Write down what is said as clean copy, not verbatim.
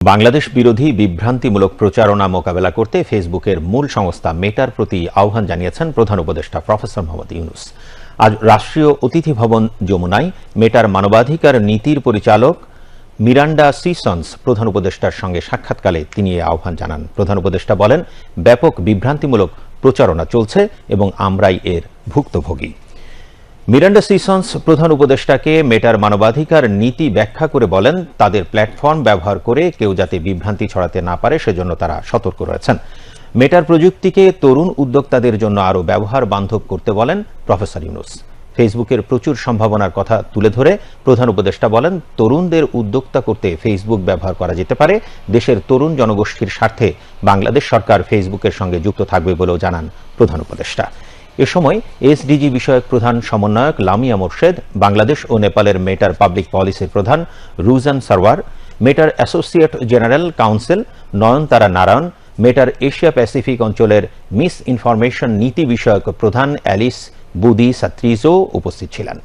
বাংলাদেশ বিরোধী বিভ্রান্তিমূলক প্রচারণা মোকাবেলা করতে ফেসবুকের মূল সংস্থা মেটার প্রতি আহ্বান জানিয়েছেন প্রধান উপদেষ্টা প্রফেসর মোহাম্মদ ইউনূস। আজ রাষ্ট্রীয় অতিথি ভবন যমুনায় মেটার মানবাধিকার নীতির পরিচালক মিরান্ডা সিসন্স প্রধান উপদেষ্টার সঙ্গে সাক্ষাৎকালে তিনি এই আহ্বান জানান। প্রধান উপদেষ্টা বলেন, ব্যাপক বিভ্রান্তিমূলক প্রচারণা চলছে এবং আমরাই এর ভুক্তভোগী। মিরান্ডা সিসন্স প্রধান উপদেষ্টাকে মেটার মানবাধিকার নীতি ব্যাখ্যা করে বলেন, তাদের প্ল্যাটফর্ম ব্যবহার করে কেউ যাতে বিভ্রান্তি ছড়াতে না পারে সেজন্য তারা সতর্ক রয়েছেন। মেটার প্রযুক্তিকে তরুণ উদ্যোক্তাদের জন্য আরও ব্যবহার বান্ধব করতে বলেন প্রফেসর ইউনূস। ফেসবুকের প্রচুর সম্ভাবনার কথা তুলে ধরে প্রধান উপদেষ্টা বলেন, তরুণদের উদ্যোক্তা করতে ফেসবুক ব্যবহার করা যেতে পারে। দেশের তরুণ জনগোষ্ঠীর স্বার্থে বাংলাদেশ সরকার ফেসবুকের সঙ্গে যুক্ত থাকবে বলেও জানান প্রধান উপদেষ্টা। এ সময় এসডিজি বিষয়ক প্রধান সমন্বয়ক লামিয়া মোর্শেদ, বাংলাদেশ ও নেপালের মেটার পাবলিক পলিসির প্রধান রুজান সারওয়ার, মেটার অ্যাসোসিয়েট জেনারেল কাউন্সিল নয়নতারা নারায়ণ, মেটার এশিয়া প্যাসিফিক অঞ্চলের মিস ইনফরমেশন নীতি বিষয়ক প্রধান অ্যালিস বুদি সাত্রিজো উপস্থিত ছিলেন।